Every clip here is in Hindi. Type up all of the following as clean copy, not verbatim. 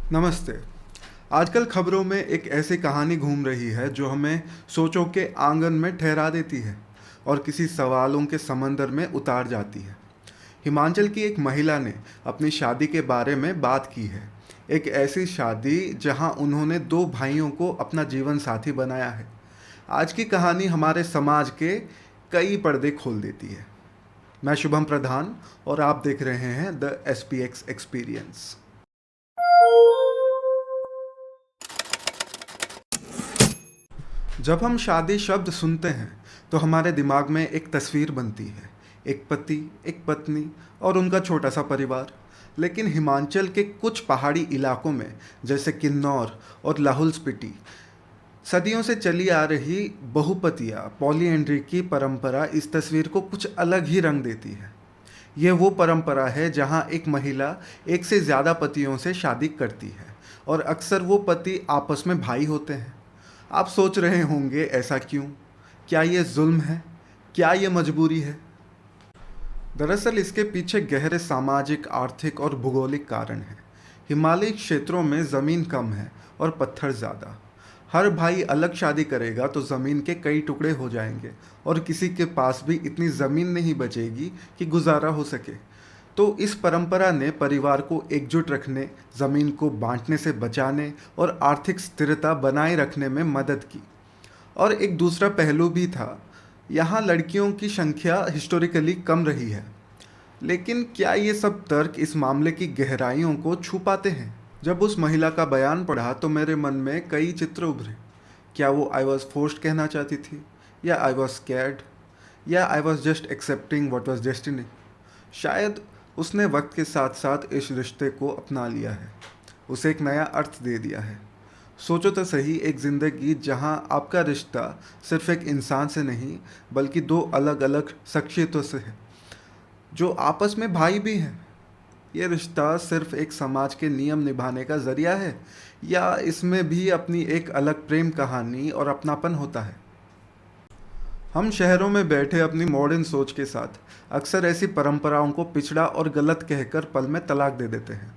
नमस्ते। आजकल खबरों में एक ऐसी कहानी घूम रही है जो हमें सोचों के आंगन में ठहरा देती है और किसी सवालों के समंदर में उतार जाती है। हिमाचल की एक महिला ने अपनी शादी के बारे में बात की है। एक ऐसी शादी जहां उन्होंने दो भाइयों को अपना जीवन साथी बनाया है। आज की कहानी हमारे समाज के कई पर्दे खोल देती है। मैं शुभम प्रधान और आप देख रहे हैं द SPX एक्सपीरियंस। जब हम शादी शब्द सुनते हैं तो हमारे दिमाग में एक तस्वीर बनती है। एक पति, एक पत्नी और उनका छोटा सा परिवार। लेकिन हिमाचल के कुछ पहाड़ी इलाकों में जैसे किन्नौर और लाहौल स्पीति सदियों से चली आ रही बहुपतिया पॉलीएंड्री की परंपरा इस तस्वीर को कुछ अलग ही रंग देती है। ये वो परंपरा है जहाँ एक महिला एक से ज़्यादा पतियों से शादी करती है और अक्सर वो पति आपस में भाई होते हैं। आप सोच रहे होंगे ऐसा क्यों? क्या ये जुल्म है? क्या ये मजबूरी है? दरअसल इसके पीछे गहरे सामाजिक, आर्थिक और भूगोलिक कारण हैं। हिमालयी क्षेत्रों में ज़मीन कम है और पत्थर ज़्यादा। हर भाई अलग शादी करेगा तो ज़मीन के कई टुकड़े हो जाएंगे और किसी के पास भी इतनी ज़मीन नहीं बचेगी कि गुजारा हो सके। तो इस परंपरा ने परिवार को एकजुट रखने, ज़मीन को बांटने से बचाने और आर्थिक स्थिरता बनाए रखने में मदद की। और एक दूसरा पहलू भी था। यहाँ लड़कियों की संख्या हिस्टोरिकली कम रही है। लेकिन क्या ये सब तर्क इस मामले की गहराइयों को छू पाते हैं? जब उस महिला का बयान पढ़ा तो मेरे मन में कई चित्र उभरे। क्या वो आई वॉज फोर्स्ड कहना चाहती थी, या आई वॉज स्कैर्ड, या I was just accepting what was destiny? शायद उसने वक्त के साथ साथ इस रिश्ते को अपना लिया है, उसे एक नया अर्थ दे दिया है। सोचो तो सही, एक ज़िंदगी जहां आपका रिश्ता सिर्फ एक इंसान से नहीं बल्कि दो अलग अलग शख्सियतों से है जो आपस में भाई भी हैं। ये रिश्ता सिर्फ एक समाज के नियम निभाने का ज़रिया है, या इसमें भी अपनी एक अलग प्रेम कहानी और अपनापन होता है? हम शहरों में बैठे अपनी मॉडर्न सोच के साथ अक्सर ऐसी परंपराओं को पिछड़ा और गलत कहकर पल में तलाक दे देते हैं।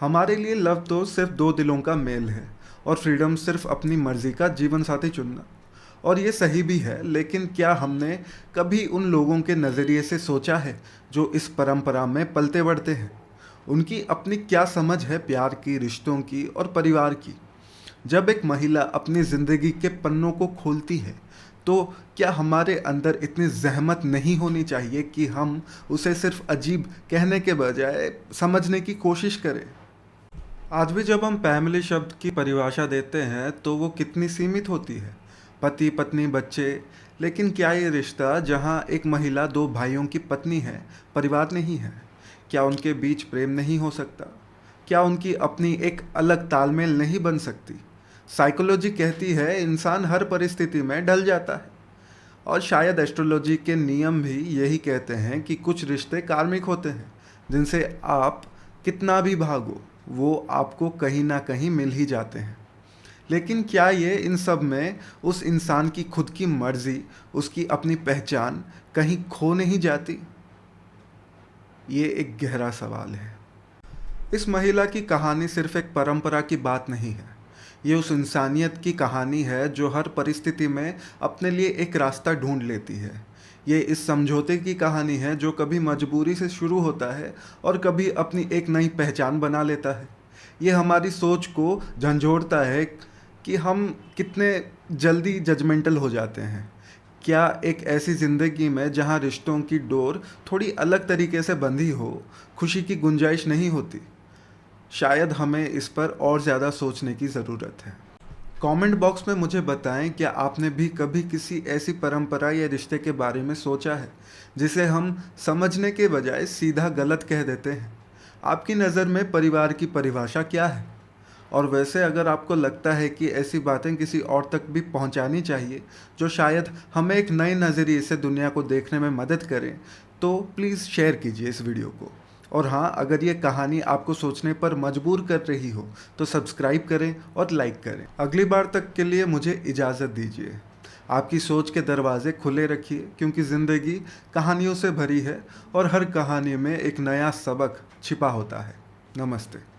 हमारे लिए लव तो सिर्फ दो दिलों का मेल है और फ्रीडम सिर्फ अपनी मर्जी का जीवन साथी चुनना। और ये सही भी है, लेकिन क्या हमने कभी उन लोगों के नज़रिए से सोचा है जो इस परंपरा में पलते बढ़ते हैं? उनकी अपनी क्या समझ है प्यार की, रिश्तों की और परिवार की? जब एक महिला अपनी ज़िंदगी के पन्नों को खोलती है तो क्या हमारे अंदर इतनी ज़हमत नहीं होनी चाहिए कि हम उसे सिर्फ अजीब कहने के बजाय समझने की कोशिश करें? आज भी जब हम फैमिली शब्द की परिभाषा देते हैं तो वो कितनी सीमित होती है। पति, पत्नी, बच्चे। लेकिन क्या ये रिश्ता जहाँ एक महिला दो भाइयों की पत्नी है, परिवार नहीं है? क्या उनके बीच प्रेम नहीं हो सकता? क्या उनकी अपनी एक अलग तालमेल नहीं बन सकती? साइकोलॉजी कहती है इंसान हर परिस्थिति में ढल जाता है। और शायद एस्ट्रोलॉजी के नियम भी यही कहते हैं कि कुछ रिश्ते कार्मिक होते हैं जिनसे आप कितना भी भागो वो आपको कहीं ना कहीं मिल ही जाते हैं। लेकिन क्या ये इन सब में उस इंसान की खुद की मर्जी, उसकी अपनी पहचान कहीं खो नहीं जाती? ये एक गहरा सवाल है। इस महिला की कहानी सिर्फ एक परंपरा की बात नहीं है। ये उस इंसानियत की कहानी है जो हर परिस्थिति में अपने लिए एक रास्ता ढूंढ लेती है। ये इस समझौते की कहानी है जो कभी मजबूरी से शुरू होता है और कभी अपनी एक नई पहचान बना लेता है। ये हमारी सोच को झंझोड़ता है कि हम कितने जल्दी जजमेंटल हो जाते हैं। क्या एक ऐसी ज़िंदगी में जहाँ रिश्तों की डोर थोड़ी अलग तरीके से बंधी हो, खुशी की गुंजाइश नहीं होती? शायद हमें इस पर और ज़्यादा सोचने की ज़रूरत है। कमेंट बॉक्स में मुझे बताएं, क्या आपने भी कभी किसी ऐसी परंपरा या रिश्ते के बारे में सोचा है जिसे हम समझने के बजाय सीधा गलत कह देते हैं? आपकी नज़र में परिवार की परिभाषा क्या है? और वैसे अगर आपको लगता है कि ऐसी बातें किसी और तक भी पहुंचानी चाहिए जो शायद हमें एक नए नज़रिए से दुनिया को देखने में मदद करें, तो प्लीज़ शेयर कीजिए इस वीडियो को। और हाँ, अगर ये कहानी आपको सोचने पर मजबूर कर रही हो तो सब्सक्राइब करें और लाइक करें। अगली बार तक के लिए मुझे इजाज़त दीजिए। आपकी सोच के दरवाजे खुले रखिए, क्योंकि ज़िंदगी कहानियों से भरी है और हर कहानी में एक नया सबक छिपा होता है। नमस्ते।